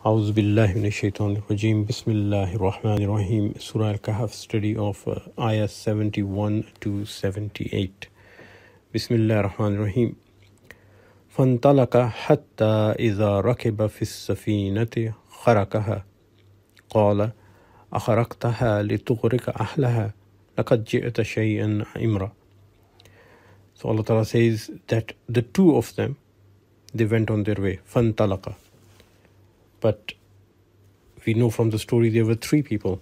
A'udhu billahi minash shaitanir rajeem. Bismillahir rahmanir rahim. Surah Al Kahf, study of Ayat 71 to 78. Bismillahir rahmanir rahim. فانطلق حتى إذا ركب في السفينة خرقها قال أخرقتها لتغرق أهلها لقد جئت شيئا إمرا. So Allah Ta'ala says that the two of them, they went on their way. فانطلق. But we know from the story there were three people.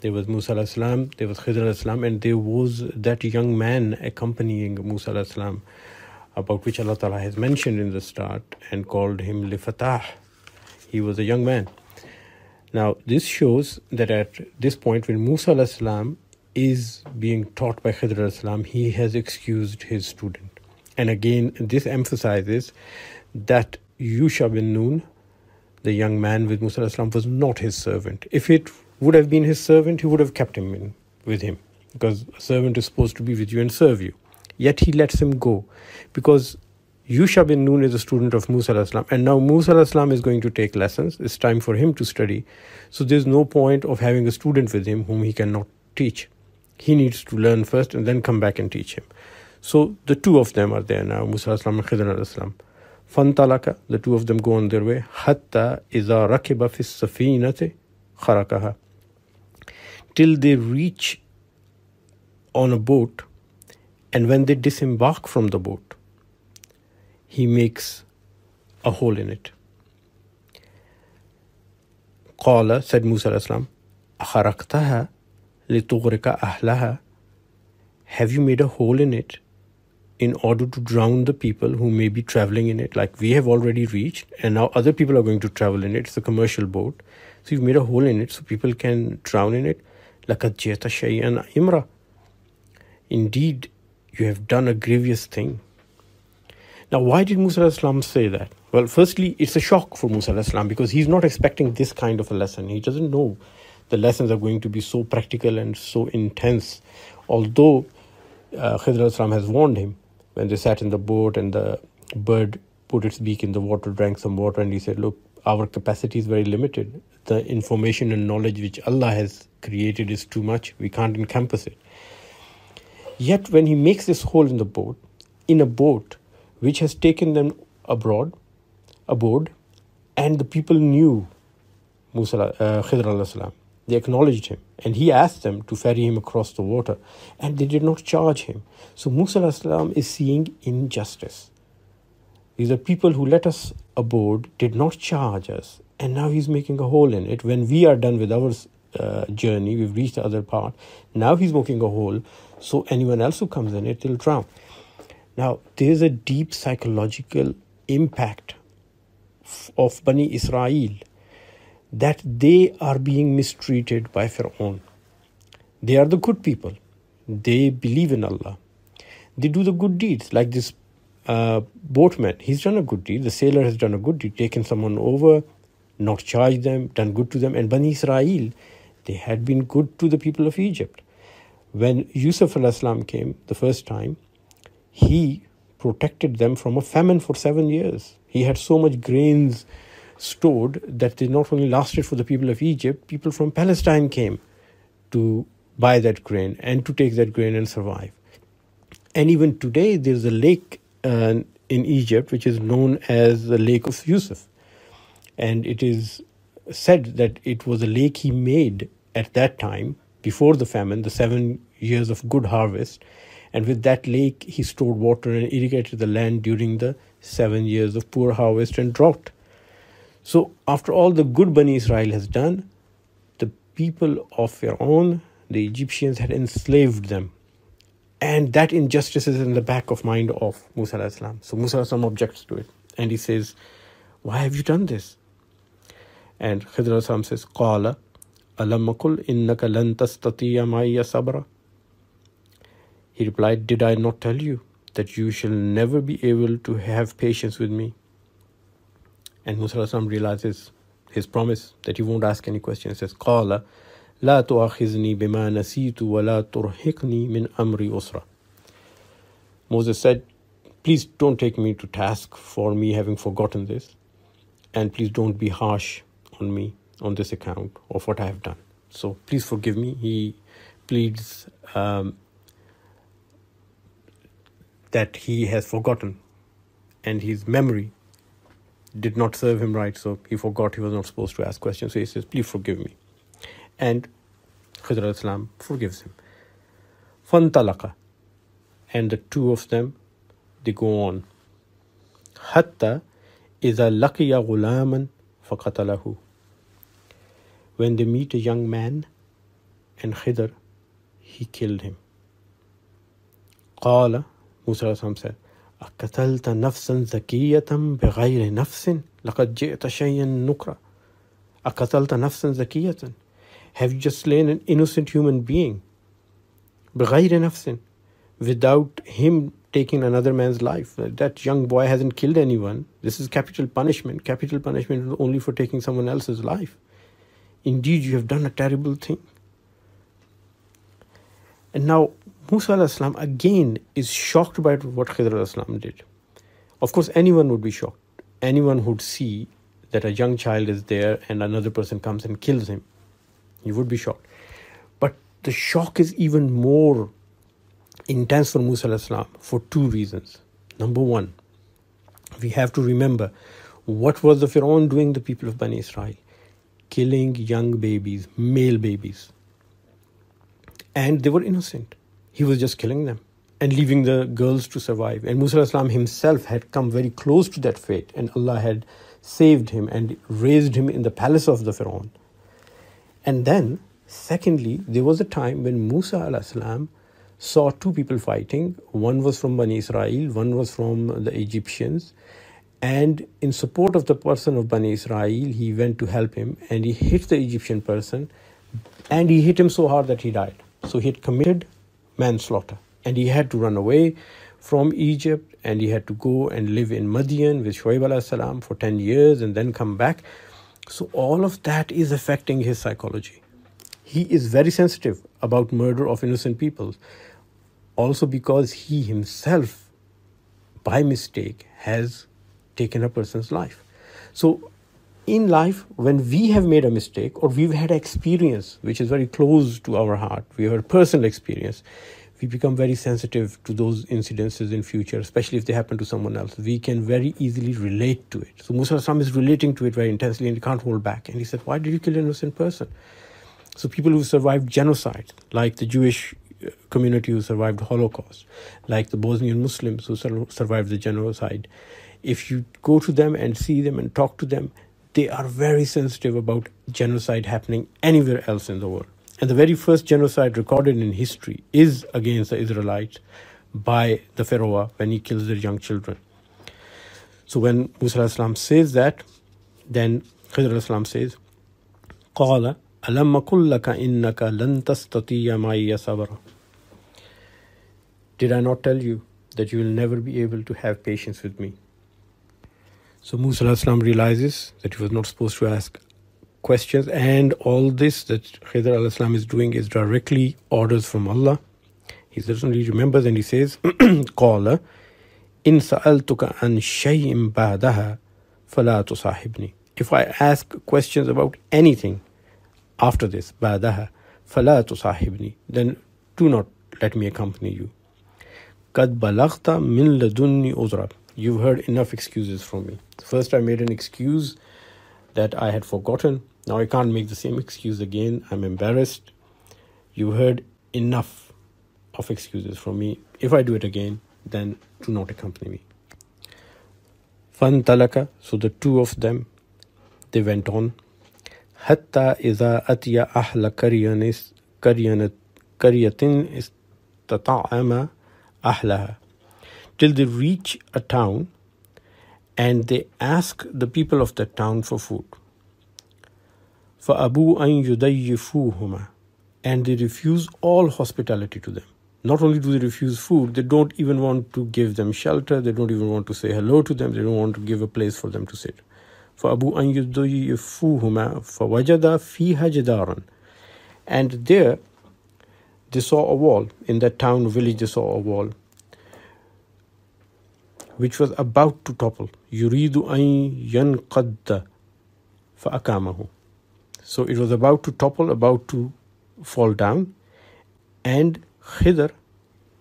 There was Musa alayhi salam, there was Khidr alayhi salam, and there was that young man accompanying Musa alayhi salam, about which Allah Ta'ala has mentioned in the start and called him Lifatah. He was a young man. Now this shows that at this point when Musa alayhi salam is being taught by Khidr alayhi salam, he has excused his student. And again, this emphasizes that Yusha bin Nun, the young man with Musa alayhi salam, was not his servant. If it would have been his servant, he would have kept him with him, because a servant is supposed to be with you and serve you. Yet he lets him go, because Yusha bin Nun is a student of Musa alayhi salam, and now Musa alayhi salam is going to take lessons. It's time for him to study. So there's no point of having a student with him whom he cannot teach. He needs to learn first and then come back and teach him. So the two of them are there now, Musa alayhi salam and Khidr alayhi salam. فانطلق, the two of them go on their way. حتى إذا ركب في السفينة خرقها, till they reach on a boat, and when they disembark from the boat, he makes a hole in it. قال, said Musa alayhi salam, أخرقتها لتغرق أهلها, have you made a hole in it in order to drown the people who may be traveling in it? Like, we have already reached, and now other people are going to travel in it. It's a commercial boat. So you've made a hole in it so people can drown in it. لَقَدْ جِئْتَ شَيْئًا إِمْرًا. Indeed, you have done a grievous thing. Now, why did Musa alayhi salam say that? Well, firstly, it's a shock for Musa alayhi salam, because he's not expecting this kind of a lesson. He doesn't know the lessons are going to be so practical and so intense. Although Khidr alayhi salam has warned him, when they sat in the boat and the bird put its beak in the water, drank some water, and he said, look, our capacity is very limited. The information and knowledge which Allah has created is too much. We can't encompass it. Yet when he makes this hole in the boat, in a boat which has taken them aboard, and the people knew Khidr alayhi salam, they acknowledged him, and he asked them to ferry him across the water, and they did not charge him. So Musa alayhi salam is seeing injustice. These are people who let us aboard, did not charge us, and now he's making a hole in it. When we are done with our journey, we've reached the other part, now he's making a hole, so anyone else who comes in it will drown. Now, there's a deep psychological impact of Bani Israel, that they are being mistreated by Fir'aun. They are the good people. They believe in Allah. They do the good deeds, like this boatman. He's done a good deed. The sailor has done a good deed, taken someone over, not charged them, done good to them. And Bani Israel, they had been good to the people of Egypt. When Yusuf alayhi salam came the first time, he protected them from a famine for 7 years. He had so much grains stored that they not only lasted for the people of Egypt, people from Palestine came to buy that grain and to take that grain and survive. And even today there's a lake in Egypt which is known as the Lake of Yusuf, and it is said that it was a lake he made at that time before the famine, the 7 years of good harvest, and with that lake he stored water and irrigated the land during the 7 years of poor harvest and drought. So after all the good Bani Israel has done, the people of Fir'aun, the Egyptians, had enslaved them. And that injustice is in the back of mind of Musa alayhi salam. So Musa alayhi salam objects to it. And he says, why have you done this? And Khidr alayhi salam says, قَالَ أَلَمَّ قُلْ إِنَّكَ لَن تَسْتَطِيَ مَعِيَ صَبْرًا. He replied, did I not tell you that you shall never be able to have patience with me? And Musa alayhi salam realizes his promise that he won't ask any questions. He says, قَالَ لَا تُؤَخِذْنِي بِمَا نَسِيتُ وَلَا تُرْهِقْنِي مِنْ أَمْرِ أُسْرًا. Moses said, please don't take me to task for me having forgotten this, and please don't be harsh on me on this account of what I have done. So please forgive me. He pleads that he has forgotten and his memory did not serve him right, so he forgot he was not supposed to ask questions. So he says, please forgive me. And Khidr al-Islam forgives him. فَانْطَلَقَ, and the two of them, they go on. حَتَّى إِذَا لَقِيَ غُلَامًا فَقَتَلَهُ, when they meet a young man, and Khidr, he killed him. قال, Musa al-Islam said, أَقَتَلْتَ نَفْسًا زَكِيَّةً بِغَيْرِ نَفْسٍ لَقَدْ جِئْتَ شَيْئًا نُكْرًا. أَقَتَلْتَ نَفْسًا زَكِيَّةً, have you just slain an innocent human being? بِغَيْرِ نَفْسٍ, without him taking another man's life. That young boy hasn't killed anyone. This is capital punishment. Capital punishment is only for taking someone else's life. Indeed, you have done a terrible thing. And now Musa al-Islam again is shocked by what Khidr al-Islam did. Of course, anyone would be shocked. Anyone would see that a young child is there and another person comes and kills him. He would be shocked. But the shock is even more intense for Musa al-Islam for two reasons. Number one, we have to remember what was the Pharaoh doing the people of Bani Israel? Killing young babies, male babies. And they were innocent. He was just killing them and leaving the girls to survive. And Musa al-Islam himself had come very close to that fate, and Allah had saved him and raised him in the palace of the Pharaoh. And then, secondly, there was a time when Musa al-Islam saw two people fighting. One was from Bani Israel, one was from the Egyptians. And in support of the person of Bani Israel, he went to help him, and he hit the Egyptian person, and he hit him so hard that he died. So he had committed manslaughter, and he had to run away from Egypt, and he had to go and live in Madian with Shuaib alayhi salam for 10 years and then come back. So all of that is affecting his psychology. He is very sensitive about murder of innocent people. Also because he himself, by mistake, has taken a person's life. So in life, when we have made a mistake or we've had an experience which is very close to our heart, we have a personal experience, we become very sensitive to those incidences in future, especially if they happen to someone else. We can very easily relate to it. So Musa al-Islam is relating to it very intensely, and he can't hold back. And he said, why did you kill an innocent person? So people who survived genocide, like the Jewish community who survived Holocaust, like the Bosnian Muslims who survived the genocide, if you go to them and see them and talk to them, they are very sensitive about genocide happening anywhere else in the world. And the very first genocide recorded in history is against the Israelites by the Pharaoh when he kills their young children. So when Musa al-Islam says that, then Khidr al-Islam says, قَالَ أَلَمَّ قُلْ لَكَ إِنَّكَ لَن تَسْتَطِيَّ مَعِيَّ صَبْرًا. Did I not tell you that you will never be able to have patience with me? So Musa al-Islam realizes that he was not supposed to ask questions, and all this that Khidr al-Islam is doing is directly orders from Allah. He certainly remembers, and he says, قَالَ إِن سَأَلْتُكَ عَنْ شَيْءٍ بَعْدَهَا فَلَا تُصَاحِبْنِي. If I ask questions about anything after this, بَعْدَهَا فَلَا تُصَاحِبْنِي, then do not let me accompany you. قَدْ بَلَغْتَ مِن لَدُنِّي عُذْرًا. You've heard enough excuses from me. First I made an excuse that I had forgotten. Now I can't make the same excuse again. I'm embarrassed. You heard enough of excuses from me. If I do it again, then do not accompany me. فَانْطَلَقَ. So the two of them, they went on. حَتَّى إِذَا أَتِيَ أَهْلَ قَرْيَةٍ اسْتَطْعَمَ أَهْلَهَا. Till they reach a town and they ask the people of that town for food. فَأَبُوا أَن يُضَيِّفُوهُمَا. And they refuse all hospitality to them. Not only do they refuse food, they don't even want to give them shelter. They don't even want to say hello to them. They don't want to give a place for them to sit. فَأَبُوا أَن يُضَيِّفُوهُمَا فَوَجَدَ فِيهَا جِدَارًا. And there they saw a wall. In that town, village, they saw a wall which was about to topple. يُرِيدُ أَن يَنْقَضَّ فَأَقَامَهُ. So it was about to topple, about to fall down, and Khidr,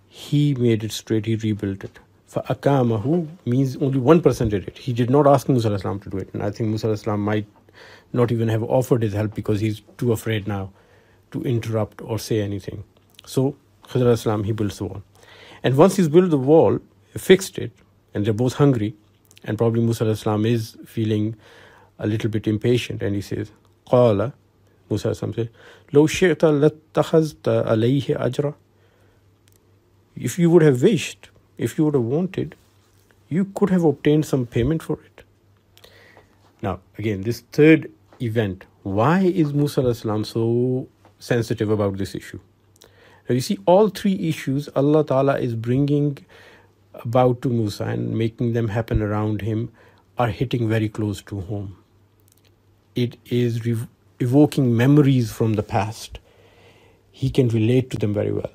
he made it straight, he rebuilt it. فَأَقَامَهُ means only one person did it. He did not ask Musa alayhi salam to do it. And I think Musa alayhi salam might not even have offered his help because he's too afraid now to interrupt or say anything. So Khidr alayhi salam, he builds the wall. And once he's built the wall, fixed it, and they're both hungry, and probably Musa alayhi salam is feeling a little bit impatient, and he says, قَالَ, Musa alayhi salam says, لَوْ شِئْتَ لَاتَّخَذْتَ عَلَيْهِ أَجْرًا. If you would have wished, if you would have wanted, you could have obtained some payment for it. Now, again, this third event, why is Musa alayhi salam so sensitive about this issue? Now, you see, all three issues Allah Ta'ala is bringing about to Musa and making them happen around him are hitting very close to home. It is evoking memories from the past. He can relate to them very well.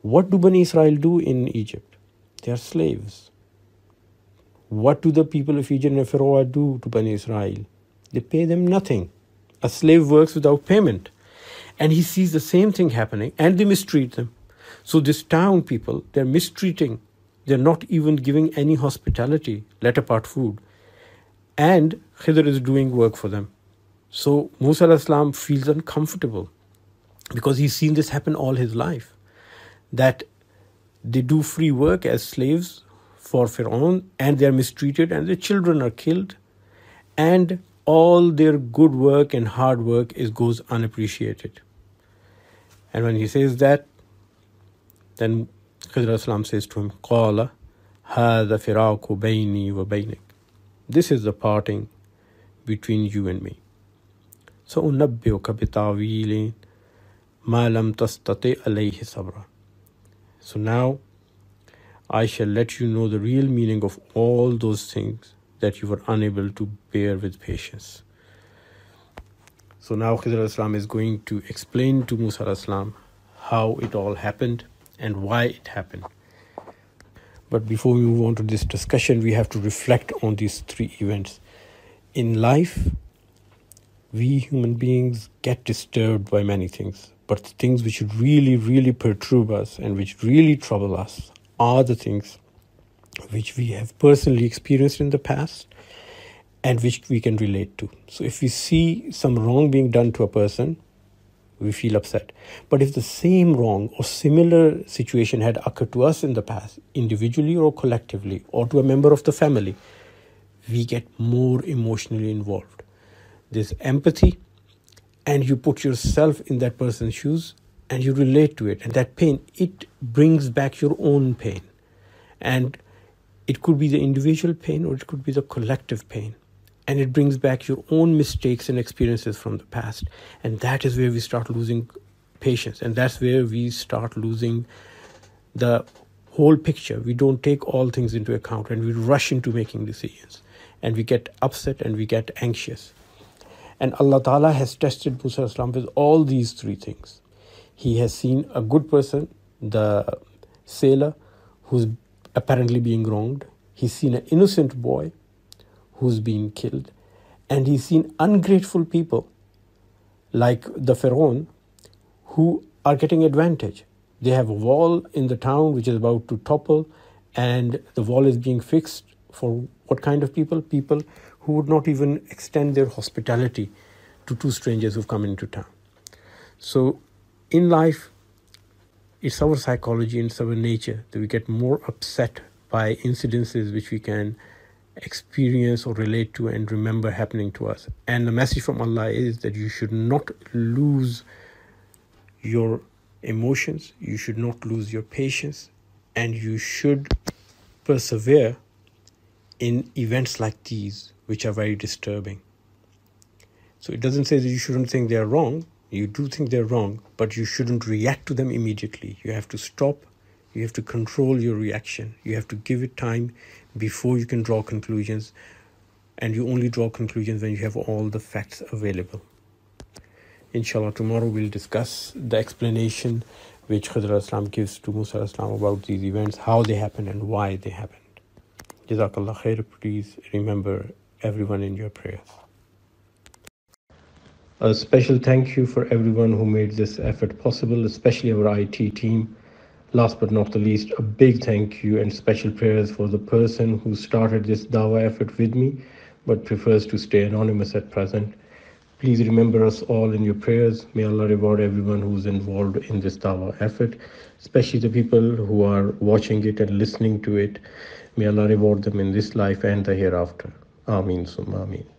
What do Bani Israel do in Egypt? They are slaves. What do the people of Egypt and Pharaoh do to Bani Israel? They pay them nothing. A slave works without payment. And he sees the same thing happening, and they mistreat them. So this town people, they're mistreating. They're not even giving any hospitality, let apart food. And Khidr is doing work for them. So Musa alayhi salam feels uncomfortable because he's seen this happen all his life. That they do free work as slaves for Pharaoh, and they're mistreated, and their children are killed, and all their good work and hard work goes unappreciated. And when he says that, then Khidr alayhi salam says to him, قَالَ هَذَا فِرَاقُ بَيْنِي وَبَيْنِكَ. This is the parting between you and me. سَأُنَبِّئُكَ بِتَعْوِيلٍ مَا لَمْ تَسْتَطِعْ عَلَيْهِ صَبْرًا. So now I shall let you know the real meaning of all those things that you were unable to bear with patience. So now Khidr alayhi salam is going to explain to Musa alayhi salam how it all happened and why it happened. But before we move on to this discussion, we have to reflect on these three events. In life, we human beings get disturbed by many things, but the things which really, really perturb us and which really trouble us are the things which we have personally experienced in the past and which we can relate to. So if we see some wrong being done to a person, we feel upset. But if the same wrong or similar situation had occurred to us in the past, individually or collectively, or to a member of the family, we get more emotionally involved. There's empathy, and you put yourself in that person's shoes and you relate to it. And that pain, it brings back your own pain. And it could be the individual pain or it could be the collective pain. And it brings back your own mistakes and experiences from the past. And that is where we start losing patience. And that's where we start losing the whole picture. We don't take all things into account and we rush into making decisions. And we get upset and we get anxious. And Allah Ta'ala has tested Musa alayhi salam with all these three things. He has seen a good person, the sailor, who's apparently being wronged. He's seen an innocent boy who's being killed. And he's seen ungrateful people like the Pharaoh who are getting advantage. They have a wall in the town which is about to topple, and the wall is being fixed for what kind of people? People who would not even extend their hospitality to two strangers who've come into town. So in life, it's our psychology and it's our nature that we get more upset by incidences which we can experience or relate to and remember happening to us. And the message from Allah is that you should not lose your emotions, you should not lose your patience, and you should persevere in events like these, which are very disturbing. So it doesn't say that you shouldn't think they're wrong. You do think they're wrong, but you shouldn't react to them immediately. You have to stop. You have to control your reaction. You have to give it time before you can draw conclusions. And you only draw conclusions when you have all the facts available. Inshallah, tomorrow we'll discuss the explanation which Khidr alayhi salam gives to Musa alayhi salam about these events, how they happened and why they happened. Jazakallah khair. Please remember everyone in your prayers. A special thank you for everyone who made this effort possible, especially our IT team. Last but not the least, a big thank you and special prayers for the person who started this dawah effort with me but prefers to stay anonymous at present. Please remember us all in your prayers. May Allah reward everyone who's involved in this dawah effort, especially the people who are watching it and listening to it. May Allah reward them in this life and the hereafter. Ameen summa ameen.